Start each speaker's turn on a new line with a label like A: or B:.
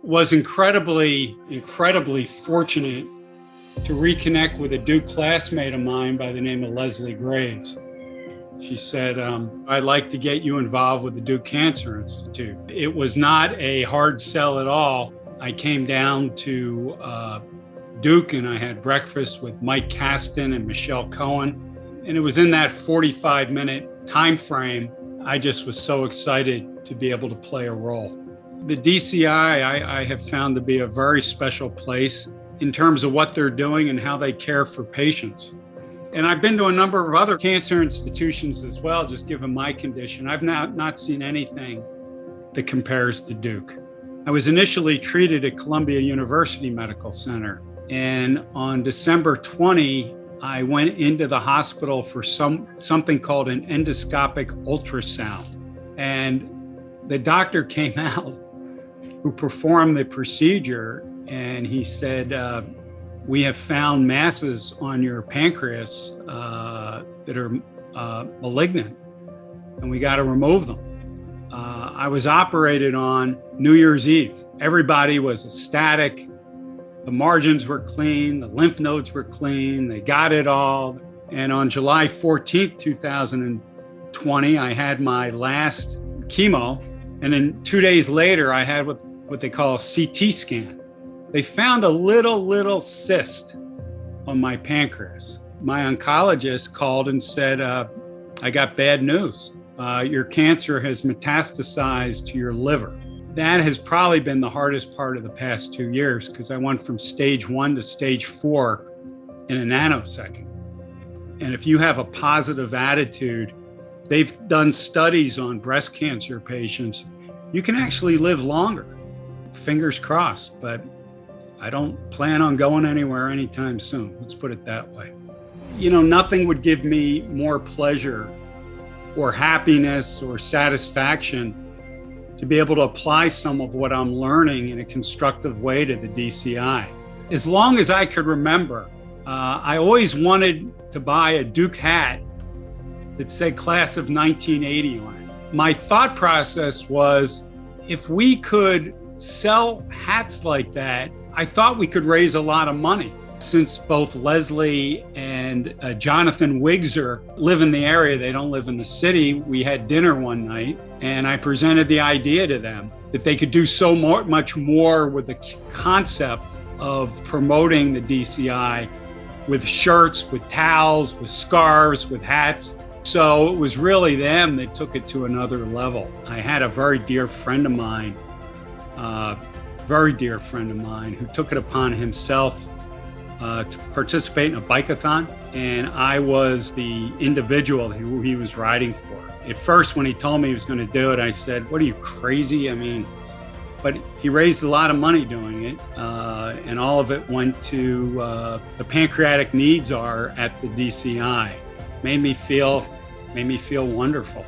A: Was incredibly fortunate to reconnect with a Duke classmate of mine by the name of Leslie Graves. She said, I'd like to get you involved with the Duke Cancer Institute. It was not a hard sell at all. I came down to Duke and I had breakfast with Mike Kasten and Michelle Cohen. And it was in that 45-minute time frame, I just was so excited to be able to play a role. The DCI, I have found to be a very special place in terms of what they're doing and how they care for patients. And I've been to a number of other cancer institutions as well, just given my condition. I've not seen anything that compares to Duke. I was initially treated at Columbia University Medical Center. And on December 20, I went into the hospital for something called an endoscopic ultrasound. And the doctor came out who performed the procedure, and he said, we have found masses on your pancreas that are malignant, and we got to remove them. I was operated on New Year's Eve. Everybody was ecstatic. The margins were clean, the lymph nodes were clean, they got it all. And on July 14th, 2020, I had my last chemo. And then 2 days later, I had what they call a CT scan. They found a little cyst on my pancreas. My oncologist called and said, I got bad news. Your cancer has metastasized to your liver. That has probably been the hardest part of the past 2 years because I went from stage 1 to stage 4 in a nanosecond. And if you have a positive attitude, they've done studies on breast cancer patients. You can actually live longer. Fingers crossed, but I don't plan on going anywhere anytime soon. Let's put it that way. You know, nothing would give me more pleasure or happiness or satisfaction to be able to apply some of what I'm learning in a constructive way to the DCI. As long as I could remember, I always wanted to buy a Duke hat that said class of 1980 on it. My thought process was, if we could sell hats like that, I thought we could raise a lot of money. Since both Leslie and Jonathan Wigzer live in the area, they don't live in the city, we had dinner one night and I presented the idea to them that they could do much more with the concept of promoting the DCI with shirts, with towels, with scarves, with hats. So it was really them that took it to another level. I had a very dear friend of mine who took it upon himself to participate in a bike-a-thon, and I was the individual who he was riding for. At first, when he told me he was going to do it, I said, what are you, crazy? But he raised a lot of money doing it, and all of it went to the pancreatic needs are at the DCI. Made me feel wonderful.